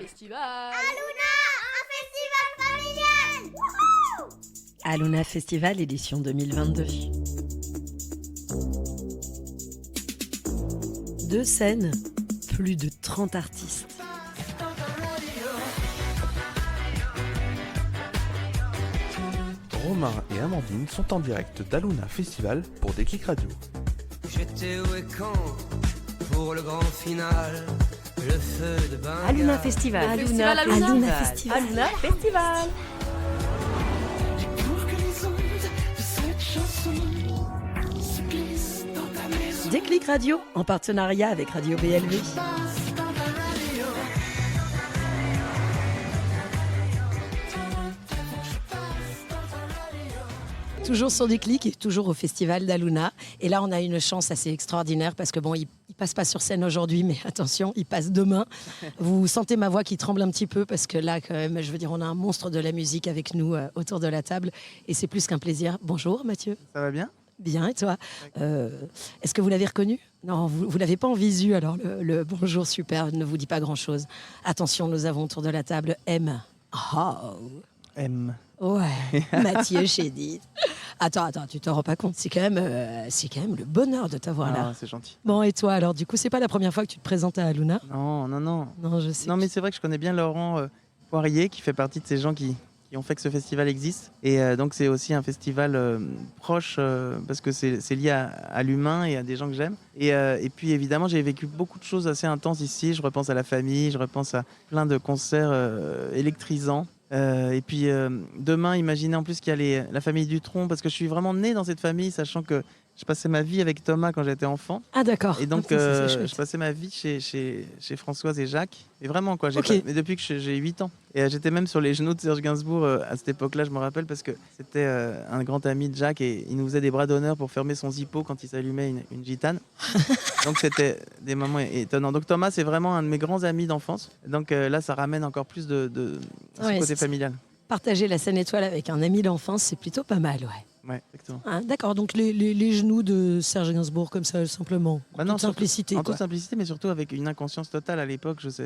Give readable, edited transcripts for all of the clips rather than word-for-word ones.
festival. Aluna, un festival familial. Wouhou! Aluna Festival édition 2022. 2 scènes, plus de 30 artistes. Romain et Amandine sont en direct d'Aluna Festival pour Déclic Radio. J'étais où et quand pour le grand final, le feu de Bengale. Aluna Festival. Aluna Festival. Aluna Festival. Déclic Radio, en partenariat avec Radio BLV. Toujours sur Déclic et toujours au festival d'Aluna. Et là, on a une chance assez extraordinaire parce que bon, il passe pas sur scène aujourd'hui, mais attention, il passe demain. Vous sentez ma voix qui tremble un petit peu parce que là, quand même, je veux dire, on a un monstre de la musique avec nous autour de la table et c'est plus qu'un plaisir. Bonjour Mathieu. Ça va bien ? Bien, et toi ? Est-ce que vous l'avez reconnu ? Non, vous ne l'avez pas en visu, alors le bonjour super ne vous dit pas grand-chose. Attention, nous avons autour de la table M. Oh. M. Ouais, Mathieu Chédid. Attends, tu t'en rends pas compte, c'est quand même le bonheur de t'avoir là. Ah, c'est gentil. Bon, et toi, alors, du coup, c'est pas la première fois que tu te présentes à Aluna ? Non. Non, je sais. Non, mais c'est vrai que je connais bien Laurent Poirier, qui fait partie de ces gens qui ont fait que ce festival existe. Et donc, c'est aussi un festival proche, parce que c'est lié à l'humain et à des gens que j'aime. Et puis, évidemment, j'ai vécu beaucoup de choses assez intenses ici. Je repense à la famille, je repense à plein de concerts électrisants. Et puis demain, imaginez en plus qu'il y a la famille Dutronc, parce que je suis vraiment né dans cette famille, sachant que je passais ma vie avec Thomas quand j'étais enfant. Ah d'accord. Et donc C'est chouette. je passais ma vie chez Françoise et Jacques. Et vraiment quoi, Ok. mais depuis que j'ai 8 ans. Et j'étais même sur les genoux de Serge Gainsbourg à cette époque-là, je me rappelle, parce que c'était un grand ami de Jacques et il nous faisait des bras d'honneur pour fermer son zippo quand il s'allumait une gitane. Donc c'était des moments étonnants. Donc Thomas, c'est vraiment un de mes grands amis d'enfance. Donc là, ça ramène encore plus de ce Ouais, côté c'est- familial. Partager la scène étoile avec un ami d'enfance, c'est plutôt pas mal, ouais. Ouais, exactement. Hein, d'accord, donc les genoux de Serge Gainsbourg, comme ça, simplement. Bah En non, toute surtout- simplicité, En quoi. toute simplicité, mais surtout avec une inconscience totale à l'époque. Je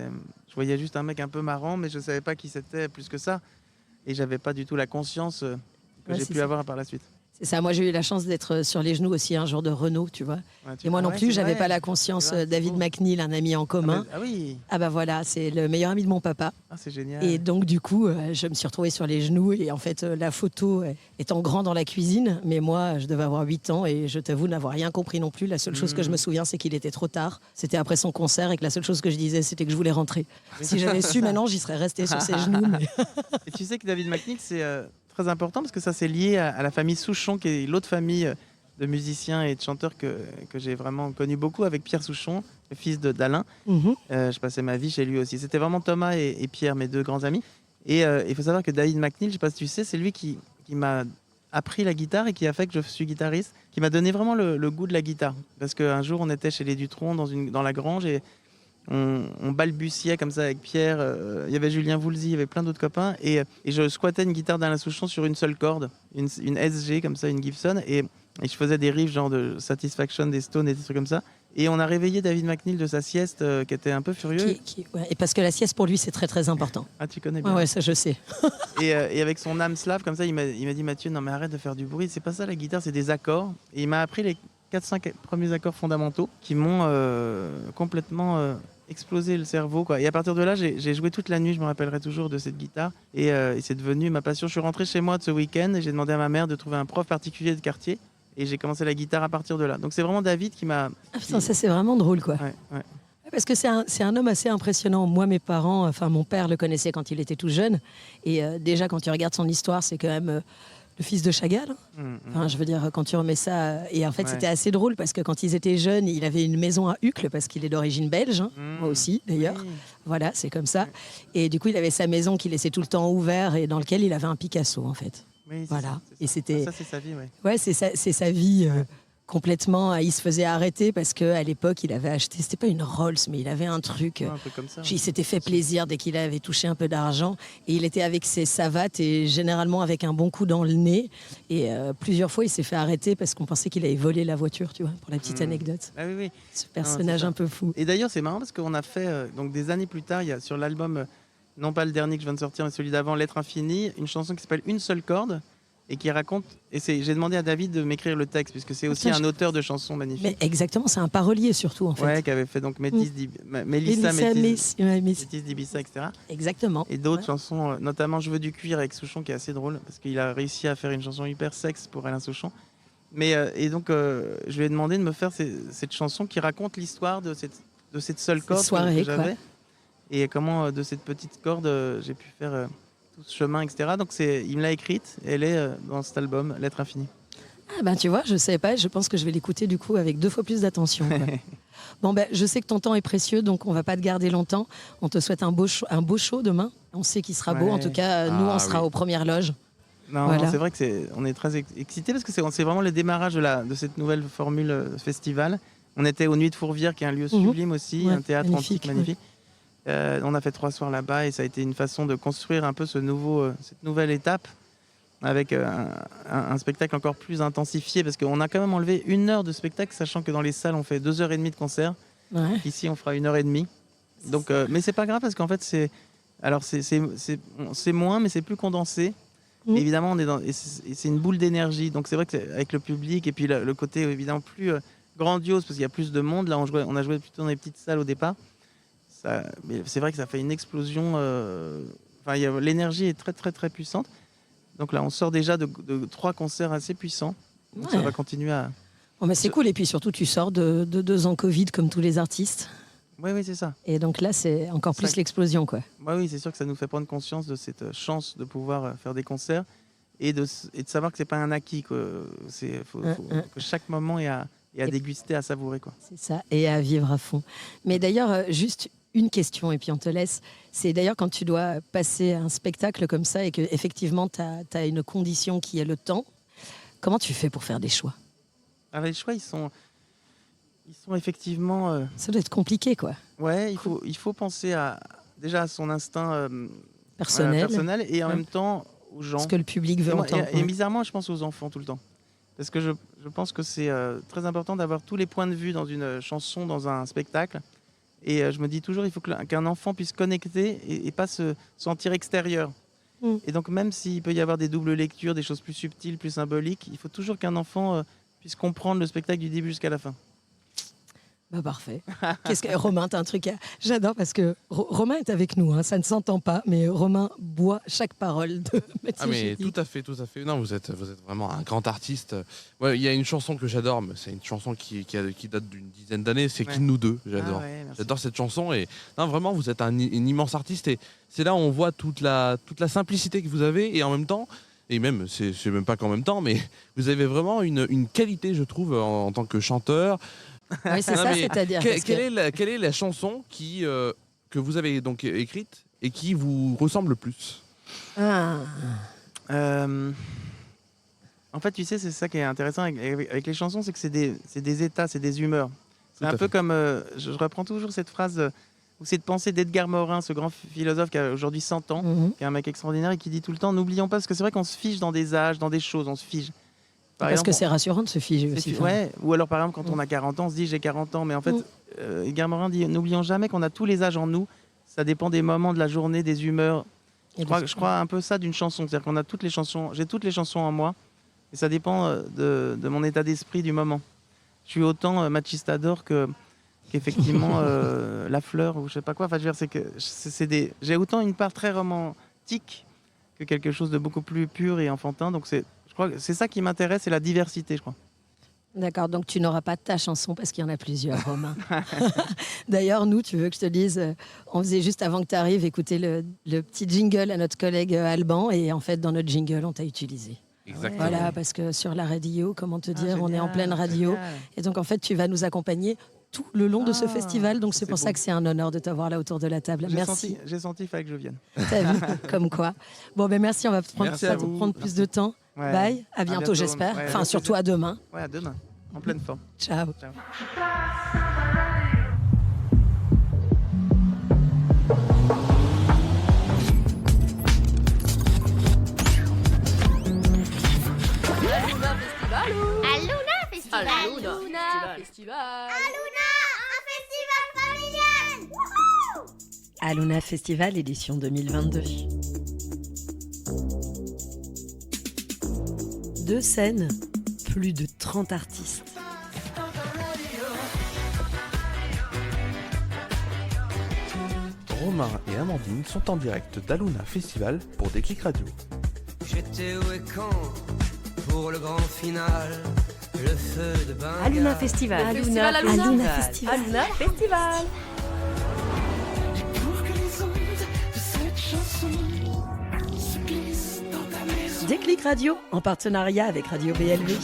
voyais juste un mec un peu marrant, mais je ne savais pas qui c'était plus que ça. Et j'avais pas du tout la conscience que Ouais, j'ai c'est pu ça. avoir par la suite. C'est ça, moi j'ai eu la chance d'être sur les genoux aussi un jour de Renault, tu vois. Ouais, Et moi non ouais, plus, c'est j'avais vrai. pas la conscience. C'est vrai, c'est David beau. McNeil, un ami en commun. Ah oui, Ah bah voilà, c'est le meilleur ami de mon papa. c'est génial. Et donc du coup, je me suis retrouvée sur les genoux et en fait, la photo étant grand dans la cuisine, mais moi, je devais avoir 8 ans et je t'avoue n'avoir rien compris non plus. La seule chose que je me souviens, c'est qu'il était trop tard. C'était après son concert et que la seule chose que je disais, c'était que je voulais rentrer. Si j'avais su maintenant, j'y serais restée sur ses genoux. Mais... Et tu sais que David McNeil, c'est très important parce que ça c'est lié à la famille Souchon, qui est l'autre famille de musiciens et de chanteurs que j'ai vraiment connu beaucoup, avec Pierre Souchon, le fils d'Alain. Mhm. Je passais ma vie chez lui aussi. C'était vraiment Thomas et Pierre, mes deux grands amis. Et il faut savoir que David McNeil, je sais pas si tu sais, c'est lui qui m'a appris la guitare et qui a fait que je suis guitariste, qui m'a donné vraiment le goût de la guitare. Parce qu'un jour, on était chez les Dutronc dans la grange et on balbutiait comme ça avec Pierre. Il y avait Julien Voulzy, il y avait plein d'autres copains. Et je squattais une guitare d'Alain Souchon sur une seule corde, une SG comme ça, une Gibson. Et je faisais des riffs genre de Satisfaction, des Stones et des trucs comme ça. Et on a réveillé David McNeil de sa sieste qui était un peu furieux. Ouais, et parce que la sieste pour lui, c'est très très important. Ah, tu connais bien. Ouais, ça je sais. Et avec son âme slave, comme ça, il m'a dit, Mathieu, non mais arrête de faire du bruit, c'est pas ça la guitare, c'est des accords. Et il m'a appris les 4-5 premiers accords fondamentaux qui m'ont complètement explosé le cerveau, quoi. Et à partir de là, j'ai joué toute la nuit, je me rappellerai toujours de cette guitare. Et c'est devenu ma passion. Je suis rentré chez moi de ce week-end et j'ai demandé à ma mère de trouver un prof particulier de quartier. Et j'ai commencé la guitare à partir de là. Donc c'est vraiment David qui m'a... Ah putain, ça c'est vraiment drôle, quoi. Ouais. Parce que c'est un homme assez impressionnant. Moi, mes parents, enfin mon père le connaissait quand il était tout jeune. Et déjà, quand tu regardes son histoire, c'est quand même le fils de Chagall. Enfin, je veux dire, quand tu remets ça... Et en fait, Ouais. c'était assez drôle parce que quand ils étaient jeunes, il avait une maison à Uccle parce qu'il est d'origine belge. Hein. Moi aussi, d'ailleurs. Oui. Voilà, c'est comme ça. Et du coup, il avait sa maison qu'il laissait tout le temps ouvert et dans lequel il avait un Picasso, en fait. Oui, c'est Voilà. ça, c'est Et ça. c'était... Ah, ça, c'est sa vie, ouais. Ouais, c'est sa vie complètement. Il se faisait arrêter parce qu'à l'époque, il avait acheté, c'était pas une Rolls, mais il avait un truc. Ouais, un truc comme ça. Il s'était fait plaisir dès qu'il avait touché un peu d'argent. Et il était avec ses savates et généralement avec un bon coup dans le nez. Et plusieurs fois, il s'est fait arrêter parce qu'on pensait qu'il avait volé la voiture, tu vois, pour la petite anecdote. Ah oui, oui. Ce personnage c'est ça. un peu fou. Et d'ailleurs, c'est marrant parce qu'on a fait, donc des années plus tard, il y a sur l'album non pas le dernier que je viens de sortir, mais celui d'avant, L'être infini, une chanson qui s'appelle Une seule corde et qui raconte. J'ai demandé à David de m'écrire le texte, puisque c'est aussi un auteur de chansons magnifiques. Mais exactement, c'est un parolier surtout en fait. Ouais, qui avait fait donc Mélissa Métis d'Ibiza, etc. Exactement. Et d'autres chansons, notamment Je veux du cuir avec Souchon, qui est assez drôle, parce qu'il a réussi à faire une chanson hyper sexe pour Alain Souchon. Mais, et donc, je lui ai demandé de me faire cette chanson qui raconte l'histoire de cette seule corde que j'avais. Et comment, de cette petite corde, j'ai pu faire tout ce chemin, etc. Donc, il me l'a écrite, et elle est dans cet album, L'être infini. Ah ben tu vois, je ne savais pas, je pense que je vais l'écouter du coup avec 2 fois plus d'attention. Bon ben, je sais que ton temps est précieux, donc on va pas te garder longtemps. On te souhaite un beau show demain. On sait qu'il sera beau, en tout cas, nous on sera aux premières loges. Non, c'est vrai que on est très excités parce que c'est vraiment le démarrage de cette nouvelle formule festival. On était aux Nuits de Fourvière, qui est un lieu sublime aussi, un théâtre antique magnifique. On a fait 3 soirs là-bas et ça a été une façon de construire un peu cette nouvelle étape avec un spectacle encore plus intensifié, parce qu'on a quand même enlevé 1 heure de spectacle, sachant que dans les salles on fait 2h30 de concert. Ici on fera 1h30. Donc, mais c'est pas grave parce qu'en fait c'est moins, mais c'est plus condensé. Évidemment, c'est une boule d'énergie, donc c'est vrai que avec le public et puis le côté évidemment plus grandiose parce qu'il y a plus de monde. Là, on a joué plutôt dans les petites salles au départ. Mais c'est vrai que ça fait une explosion. L'énergie est très très très puissante. Donc là, on sort déjà de 3 concerts assez puissants. Donc ça va continuer à. Bon, mais c'est cool, et puis surtout tu sors de 2 ans Covid comme tous les artistes. Oui, c'est ça. Et donc là, c'est encore plus l'explosion, quoi. Oui, c'est sûr que ça nous fait prendre conscience de cette chance de pouvoir faire des concerts et de savoir que c'est pas un acquis. Faut que chaque moment est à déguster, à savourer, quoi. C'est ça, et à vivre à fond. Mais d'ailleurs, juste une question, et puis on te laisse. C'est d'ailleurs quand tu dois passer un spectacle comme ça et qu'effectivement, tu as une condition qui est le temps, comment tu fais pour faire des choix? Les choix, ils sont effectivement... Ça doit être compliqué, quoi. Ouais, il faut penser déjà à son instinct personnel et en même temps aux gens. Ce que le public veut entendre. Et bizarrement, je pense aux enfants tout le temps. Parce que je pense que c'est très important d'avoir tous les points de vue dans une chanson, dans un spectacle. Et je me dis toujours, il faut qu'un enfant puisse connecter et pas se sentir extérieur. Et donc même s'il peut y avoir des doubles lectures, des choses plus subtiles, plus symboliques, il faut toujours qu'un enfant puisse comprendre le spectacle du début jusqu'à la fin. Bah parfait. Romain, t'as un truc à... J'adore parce que Romain est avec nous, hein, ça ne s'entend pas, mais Romain boit chaque parole de Mathieu mais Chédid. tout à fait. Non, vous êtes vraiment un grand artiste. Ouais, il y a une chanson que j'adore, mais c'est une chanson qui date d'une dizaine d'années, c'est Qui de nous deux. J'adore. J'adore cette chanson et non, vraiment, vous êtes un immense artiste et c'est là où on voit toute la simplicité que vous avez et en même temps. Et même, c'est même pas qu'en même temps, mais vous avez vraiment une qualité, je trouve, en tant que chanteur. Oui, c'est ça, c'est-à-dire. Quelle est la chanson que vous avez donc écrite et qui vous ressemble le plus? En fait, tu sais, c'est ça qui est intéressant avec les chansons, c'est que c'est des états, c'est des humeurs. C'est un peu comme, je reprends toujours cette phrase, ou cette pensée d'Edgar Morin, ce grand philosophe qui a aujourd'hui 100 ans, qui est un mec extraordinaire et qui dit tout le temps, n'oublions pas, parce que c'est vrai qu'on se fige dans des âges, dans des choses, on se fige. Parce que c'est rassurant de se figer aussi. Ouais. Ou alors, par exemple, quand on a 40 ans, on se dit j'ai 40 ans. Mais en fait, Edgar Morin dit n'oublions jamais qu'on a tous les âges en nous. Ça dépend des moments de la journée, des humeurs. Je crois un peu ça d'une chanson. C'est-à-dire qu'on a toutes les chansons. J'ai toutes les chansons en moi. Et ça dépend de mon état d'esprit du moment. Je suis autant Machistador qu'effectivement La Fleur ou je sais pas quoi. Enfin, je veux dire, c'est que j'ai autant une part très romantique que quelque chose de beaucoup plus pur et enfantin. Donc je crois que c'est ça qui m'intéresse, c'est la diversité, je crois. D'accord, donc tu n'auras pas ta chanson parce qu'il y en a plusieurs, Romain. D'ailleurs, nous, tu veux que je te dise, on faisait juste avant que tu arrives écouter le petit jingle à notre collègue Alban et en fait, dans notre jingle, on t'a utilisé. Exactement. Voilà, parce que sur la radio, comment te dire, on est en pleine radio. Génial. Et donc, en fait, tu vas nous accompagner tout le long de ce festival. Donc, c'est pour ça que c'est un honneur de t'avoir là autour de la table. Merci. J'ai senti qu'il fallait que je vienne. T'as vu, comme quoi. Bon, ben merci, on va te prendre plus de temps. Ouais. Bye, à bientôt, j'espère. Ouais, enfin, surtout à demain. Ouais, à demain, en pleine forme. Ciao. Ciao. Aluna Festival. Aluna Festival. Aluna, un festival familial. Wouhou! Aluna Festival édition 2022. 2 scènes, plus de 30 artistes. Romain et Amandine sont en direct d'Aluna Festival pour Déclic Radio. J'étais où et quand pour le grand final, le feu de Bengale. Aluna Festival. Aluna Festival. Aluna Festival. Déclic Radio en partenariat avec Radio BLV.